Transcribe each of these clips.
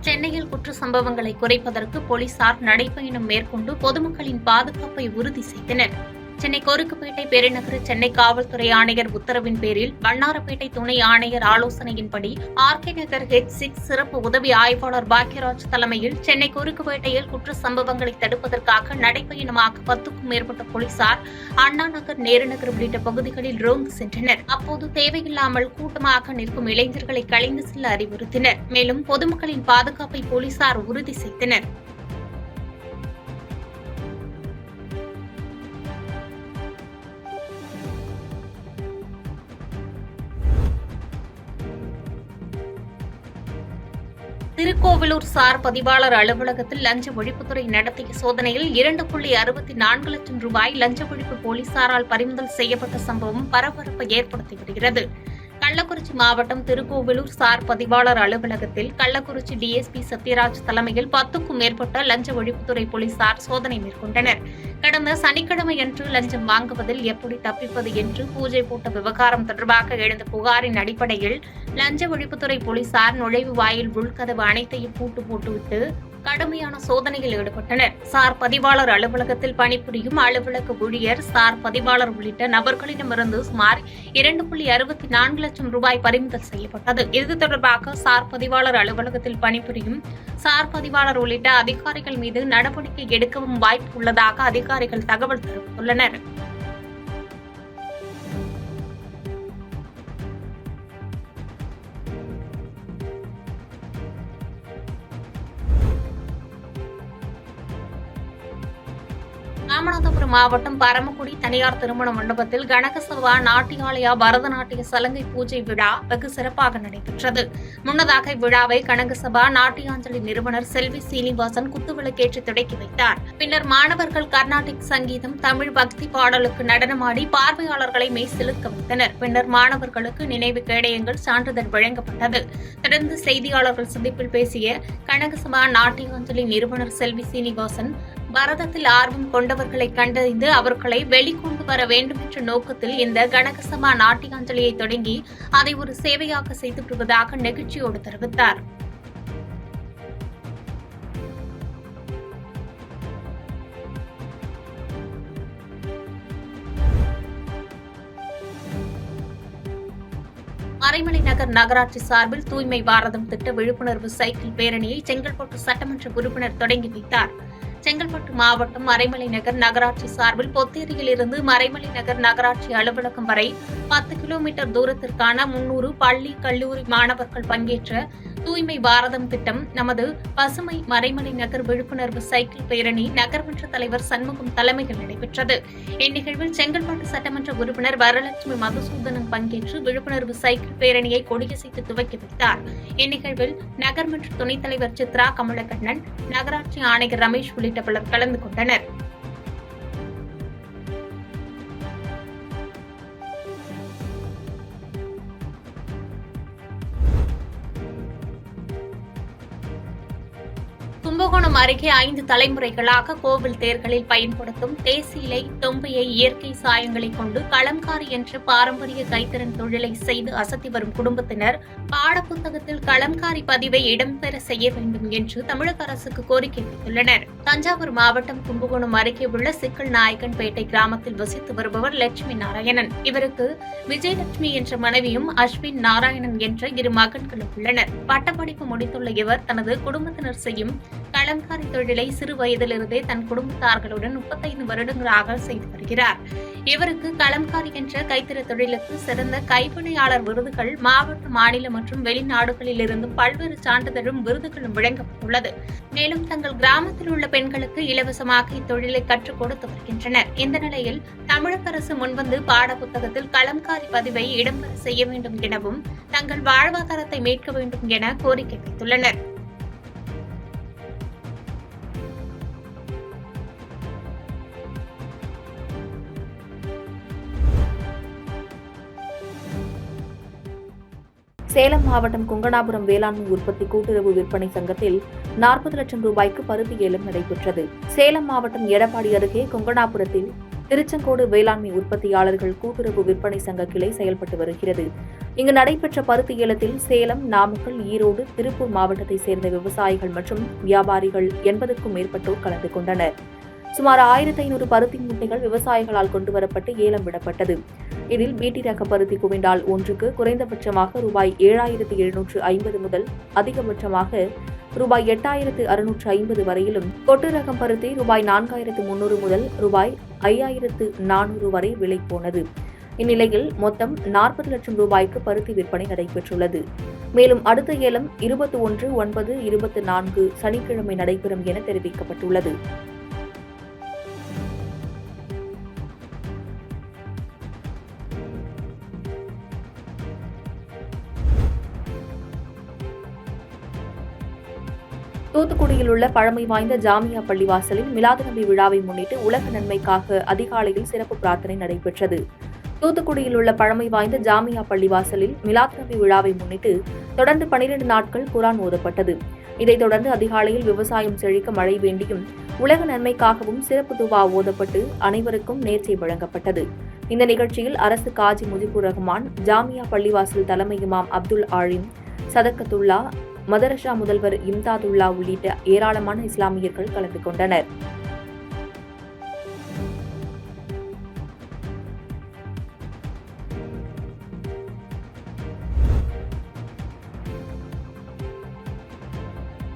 சென்னையில் குற்ற சம்பவங்களை குறைப்பதற்கு போலீசார் நடைபயணம் மேற்கொண்டு பொதுமக்களின் பாதுகாப்பை உறுதி செய்தனர். சென்னை கொருக்குப்பேட்டை பெருநகர சென்னை காவல்துறை ஆணையர் உத்தரவின் பேரில் வண்ணாரப்பேட்டை துணை ஆணையர் ஆலோசனையின்படி ஆர்கே நகர் H6 சிறப்பு உதவி ஆய்வாளர் பாக்யராஜ் தலைமையில் சென்னை கொருக்குப்பேட்டையில் குற்ற சம்பவங்களை தடுப்பதற்காக நடைபயணமாக 10க்கும் மேற்பட்ட போலீசார் அண்ணா நகர், நேரு நகர் உள்ளிட்ட பகுதிகளில் ரோந்து சென்றனர். அப்போது தேவையில்லாமல் கூட்டமாக நிற்கும் இளைஞர்களை கலைந்து செல்ல அறிவுறுத்தினர். மேலும் பொதுமக்களின் பாதுகாப்பை போலீசார் உறுதி செய்தனர். திருக்கோவிலூர் சார் பதிவாளர் அலுவலகத்தில் லஞ்ச ஒழிப்புத்துறை நடத்திய சோதனையில் 2.64 லட்சம் ரூபாய் லஞ்ச ஒழிப்பு போலீசாரால் பறிமுதல் செய்யப்பட்ட சம்பவம் பரபரப்பை ஏற்படுத்தி வருகிறது. கள்ளக்குறிச்சி மாவட்டம் திருக்கோவிலூர் சார் பதிவாளர் அலுவலகத்தில் கள்ளக்குறிச்சி டிஎஸ்பி சத்யராஜ் தலைமையில் 10க்கும் மேற்பட்ட லஞ்ச ஒழிப்புத்துறை போலீசார் சோதனை மேற்கொண்டனர். கடந்த சனிக்கிழமையன்று லஞ்சம் வாங்குவதில் எப்படி தப்பிப்பது என்று பூஜை போட்ட விவகாரம் தொடர்பாக எழுந்த புகாரின் அடிப்படையில் லஞ்ச ஒழிப்புத்துறை போலீசார் நுழைவு வாயில் உள்கதவு அனைத்தையும் பூட்டு போட்டுவிட்டு கடுமையான சோதனையில் ஈடுபட்டனர். சார் பதிவாளர் அலுவலகத்தில் பணிபுரியும் அலுவலக ஊழியர், சார் பதிவாளர் உள்ளிட்ட நபர்களிடமிருந்து சுமார் 2.64 லட்சம் ரூபாய் பறிமுதல் செய்யப்பட்டது. இது தொடர்பாக சார் பதிவாளர் அலுவலகத்தில் பணிபுரியும் சார் பதிவாளர் உள்ளிட்ட அதிகாரிகள் மீது நடவடிக்கை எடுக்கவும் வாய்ப்பு உள்ளதாக அதிகாரிகள் தகவல் தெரிவித்துள்ளனர். ராமநாதபுரம் மாவட்டம் பரமக்குடி தனியார் திருமண மண்டபத்தில் கனகசபா நாட்டியாலயா பரதநாட்டிய சலங்கை பூஜை விழா வெகு சிறப்பாக நடைபெற்றது. முன்னதாக இவ்விழாவை கனகசபா நாட்டியாஞ்சலி நிறுவனர் செல்வி சீனிவாசன் குத்துவிளக்கேற்றி தொடக்கி வைத்தார். பின்னர் மாணவர்கள் கர்நாடிக் சங்கீதம், தமிழ் பக்தி பாடலுக்கு நடனமாடி பார்வையாளர்களை மெய்சிலிர்க்க வைத்தனர். பின்னர் மாணவர்களுக்கு நினைவு கேடயங்கள், சான்றிதழ் வழங்கப்பட்டது. தொடர்ந்து செய்தியாளர்கள் சந்திப்பில் பேசிய கனகசபா நாட்டியாஞ்சலி நிறுவனர் செல்வி சீனிவாசன், பரதத்தில் ஆர்வம் கொண்டவர்களை கண்டறிந்து அவர்களை வெளிக்கொண்டு வர வேண்டும் என்ற நோக்கத்தில் இந்த கனகசபா நாட்டியாஞ்சலியை தொடங்கி அதை ஒரு சேவையாக செய்து வருவதாக நெகிழ்ச்சியோடு தெரிவித்தார். மறைமலை நகர் நகராட்சி சார்பில் தூய்மை பாரதம் திட்ட விழிப்புணர்வு சைக்கிள் பேரணியை செங்கல்பட்டு சட்டமன்ற உறுப்பினர் தொடங்கி வைத்தார். செங்கல்பட்டு மாவட்டம் மறைமலை நகர் நகராட்சி சார்பில் பொத்தேரியிலிருந்து மறைமலை நகர் நகராட்சி அலுவலகம் வரை 10 கிலோமீட்டர் தூரத்திற்கான 300 பள்ளி, கல்லூரி மாணவர்கள் பங்கேற்ற தூய்மை பாரதம் திட்டம் நமது பசுமை மறைமலை நகர் விழிப்புணர்வு சைக்கிள் பேரணி நகர்மன்ற தலைவர் சண்முகம் தலைமையில் நடைபெற்றது. இந்நிகழ்வில் செங்கல்பட்டு சட்டமன்ற உறுப்பினர் வரலட்சுமி மதுசூதனன் பங்கேற்று விழிப்புணர்வு சைக்கிள் பேரணியை கொடியசைத்து துவக்கி வைத்தார். இந்நிகழ்வில் நகர்மன்ற துணைத் தலைவர் சித்ரா கமலக்கண்ணன், நகராட்சி ஆணையர் ரமேஷ் உள்ளிட்ட பலர் கலந்து கொண்டனர். கும்பகோணம் அருகே 5 தலைமுறைகளாக கோவில் தேர்களில் பயன்படுத்தும் தேசிலை, தொம்பையை இயற்கை சாயங்களை கொண்டு கலம்காரி என்ற பாரம்பரிய கைத்திறன் தொழிலை செய்து அசத்தி வரும் குடும்பத்தினர் பாடப்புத்தகத்தில் கலம்காரி பதிவை இடம்பெற செய்ய வேண்டும் என்று தமிழக அரசுக்கு கோரிக்கை வைத்துள்ளனர். தஞ்சாவூர் மாவட்டம் கும்பகோணம் அருகே உள்ள சிக்கல் நாயக்கன்பேட்டை கிராமத்தில் வசித்து வருபவர் லட்சுமி நாராயணன். இவருக்கு விஜயலட்சுமி என்ற மனைவியும் அஸ்வின் நாராயணன் என்ற 2 மகன்களும் உள்ளனர். பட்டப்படிப்பு முடித்துள்ள இவர் தனது குடும்பத்தினர் செய்யும் கலம்காரி தொழிலை சிறு வயதிலிருந்தே தன் குடும்பத்தார்களுடன் 35 வருடங்களாக செய்து வருகிறார். இவருக்கு கலம்காரி என்ற கைத்திற தொழிலுக்கு சிறந்த கைவினையாளர் விருதுகள் மாவட்ட, மாநில மற்றும் வெளிநாடுகளில் இருந்தும் பல்வேறு சான்றிதழும் விருதுகளும் வழங்கப்பட்டுள்ளது. மேலும் தங்கள் கிராமத்தில் உள்ள பெண்களுக்கு இலவசமாக இத்தொழிலை கற்றுக் கொடுத்து வருகின்றனர். இந்த நிலையில் தமிழக அரசு முன்வந்து பாடப்புத்தகத்தில் கலம்காரி பதிவை இடம்பெற செய்ய வேண்டும் எனவும் தங்கள் வாழ்வாதாரத்தை மீட்க வேண்டும் என கோரிக்கை வைத்துள்ளனர். சேலம் மாவட்டம் கொங்கணாபுரம் வேளாண்மை உற்பத்தி கூட்டுறவு விற்பனை சங்கத்தில் 40 லட்சம் ரூபாய்க்கு பருத்தி ஏலம் நடைபெற்றது. சேலம் மாவட்டம் எடப்பாடி அருகே கொங்கணாபுரத்தில் திருச்செங்கோடு வேளாண்மை உற்பத்தியாளர்கள் கூட்டுறவு விற்பனை சங்க கிளை செயல்பட்டு வருகிறது. இங்கு நடைபெற்ற பருத்தி ஏலத்தில் சேலம், நாமக்கல், ஈரோடு, திருப்பூர் மாவட்டத்தைச் சேர்ந்த விவசாயிகள் மற்றும் வியாபாரிகள் 80க்கும் மேற்பட்டோர் கலந்து கொண்டனர். சுமார் 1500 பருத்தி மூட்டைகள் விவசாயிகளால் கொண்டுவரப்பட்டு ஏலம் விடப்பட்டது. இதில் பிடி ரக பருத்தி குவிண்டால் ஒன்றுக்கு குறைந்தபட்சமாக ரூபாய் 7750 முதல் அதிகபட்சமாக ரூபாய் 8650 வரையிலும், கொட்டு ரகம் பருத்தி ரூபாய் 4300 முதல் ரூபாய் 5400 வரை விலை போனது. இந்நிலையில் மொத்தம் 40 லட்சம் ரூபாய்க்கு பருத்தி விற்பனை நடைபெற்றுள்ளது. மேலும் அடுத்த ஏலம் 21/9/24 சனிக்கிழமை நடைபெறும் என தெரிவிக்கப்பட்டுள்ளது. தூத்துக்குடியில் உள்ள பழமை வாய்ந்த ஜாமியா பள்ளிவாசலில் மிலாது நபி விழாவை முன்னிட்டு உலக நன்மைக்காக அதிகாலையில் சிறப்பு பிரார்த்தனை நடைபெற்றது. தூத்துக்குடியில் உள்ள பழமை வாய்ந்த ஜாமியா பள்ளிவாசலில் மிலாது நபி விழாவை முன்னிட்டு தொடர்ந்து 12 நாட்கள் குர்ஆன் ஓதப்பட்டது. இதைத் தொடர்ந்து அதிகாலையில் விவசாயம் செழிக்க மழை வேண்டியும் உலக நன்மைக்காகவும் சிறப்பு துவா ஓதப்பட்டு அனைவருக்கும் நேர்ச்சை வழங்கப்பட்டது. இந்த நிகழ்ச்சியில் அரசு காஜி முஜிபுர் ரஹ்மான், ஜாமியா பள்ளிவாசல் தலைமை இமாம் அப்துல் ஆலிம், சதக்கத்துல்லா, மதரசா முதல்வர் இம்தாதுல்லா உள்ளிட்ட ஏராளமான இஸ்லாமியர்கள் கலந்து கொண்டனர்.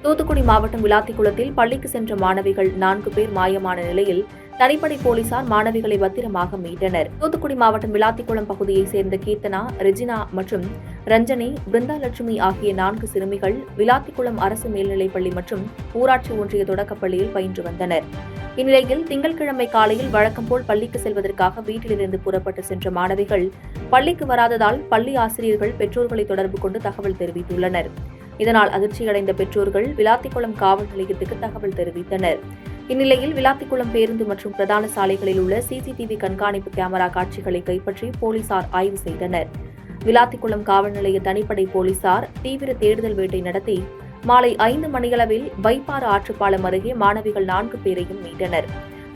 தூத்துக்குடி மாவட்டம் விளாத்திக்குளத்தில் பள்ளிக்கு சென்ற மாணவிகள் 4 பேர் மாயமான நிலையில் தனிப்படை போலீசார் மாணவிகளை பத்திரமாக மீட்டனர். தூத்துக்குடி மாவட்டம் விளாத்திக்குளம் பகுதியைச் சேர்ந்த கீர்த்தனா, ரெஜினா மற்றும் ரஞ்சனி, பிருந்தாலட்சுமி ஆகிய 4 சிறுமிகள் விளாத்திக்குளம் அரசு மேல்நிலைப்பள்ளி மற்றும் ஊராட்சி ஒன்றிய தொடக்கப்பள்ளியில் பயின்று வந்தனர். இந்நிலையில் திங்கட்கிழமை காலையில் வழக்கம் போல் பள்ளிக்கு செல்வதற்காக வீட்டிலிருந்து புறப்பட்டு சென்ற மாணவிகள் பள்ளிக்கு வராததால் பள்ளி ஆசிரியர்கள் பெற்றோர்களை தொடர்பு கொண்டு தகவல் தெரிவித்துள்ளனர். இதனால் அதிர்ச்சியடைந்த பெற்றோர்கள் விளாத்திக்குளம் காவல் நிலையத்துக்கு தகவல் தெரிவித்தனர். இந்நிலையில் விளாத்திக்குளம் பேருந்து மற்றும் பிரதான சாலைகளில் உள்ள சிசிடிவி கண்காணிப்பு கேமரா காட்சிகளை கைப்பற்றி போலீசார் ஆய்வு செய்தனர். விளாத்திக்குளம் காவல் நிலைய தனிப்படை போலீசார் தீவிர தேடுதல் வேட்டை நடத்தி மாலை 5 மணியளவில் வைப்பாறு ஆற்றுப்பாலம் அருகே மாணவிகள் 4 பேரையும் மீட்டனர்.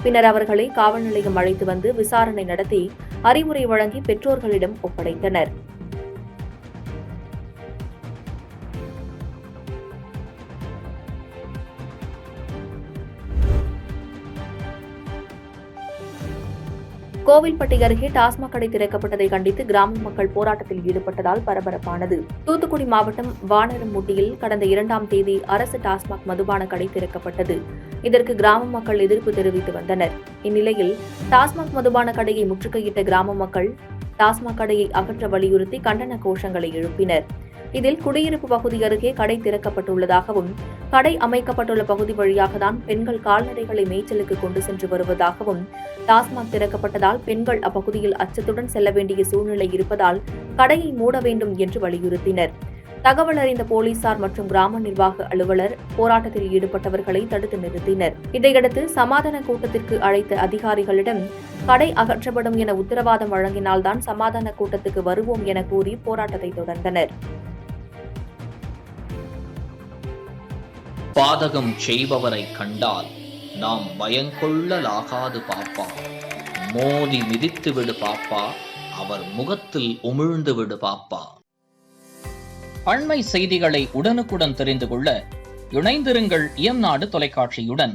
பின்னர் அவர்களை காவல் நிலையம் அழைத்து வந்து விசாரணை நடத்தி அறிவுரை வழங்கி பெற்றோர்களிடம் ஒப்படைத்தனர். கோவில்பட்டி அருகே டாஸ்மாக் கடை திறக்கப்பட்டதை கண்டித்து கிராம மக்கள் போராட்டத்தில் ஈடுபட்டதால் பரபரப்பானது. தூத்துக்குடி மாவட்டம் வானரமுட்டியில் கடந்த 2ஆம் தேதி அரசு டாஸ்மாக் மதுபான கடை திறக்கப்பட்டது. இதற்கு கிராம மக்கள் எதிர்ப்பு தெரிவித்து வந்தனர். இந்நிலையில் டாஸ்மாக் மதுபான கடையை முற்றுகையிட்ட கிராம மக்கள் டாஸ்மாக் கடையை அகற்ற வலியுறுத்தி கண்டன கோஷங்களை எழுப்பினர். இதில் குடியிருப்பு பகுதி அருகே கடை திறக்கப்பட்டுள்ளதாகவும், கடை அமைக்கப்பட்டுள்ள பகுதி வழியாகத்தான் பெண்கள் கால்நடைகளை மேய்ச்சலுக்கு கொண்டு சென்று வருவதாகவும், டாஸ்மாக் திறக்கப்பட்டதால் பெண்கள் அப்பகுதியில் அச்சத்துடன் செல்ல வேண்டிய சூழ்நிலை இருப்பதால் கடையை மூட வேண்டும் என்று வலியுறுத்தினர். தகவல் அறிந்த போலீசார் மற்றும் கிராம நிர்வாக அலுவலர் போராட்டத்தில் ஈடுபட்டவர்களை தடுத்து நிறுத்தினர். இதையடுத்து சமாதான கூட்டத்திற்கு அழைத்த அதிகாரிகளிடம் கடை அகற்றப்படும் என உத்தரவாதம் வழங்கினால்தான் சமாதான கூட்டத்துக்கு வருவோம் என கூறி போராட்டத்தை தொடர்ந்தனர். பாதகம் செய்பவரை கண்டால் நாம் பயங்கொள்ளலாகாது பாப்பா, மோதி மிதித்து விடு பாப்பா, அவர் முகத்தில் உமிழ்ந்து விடு பாப்பா. அண்மை செய்திகளை உடனுக்குடன் தெரிந்து கொள்ள இணைந்திருங்கள் இயம்நாடு தொலைக்காட்சியுடன்.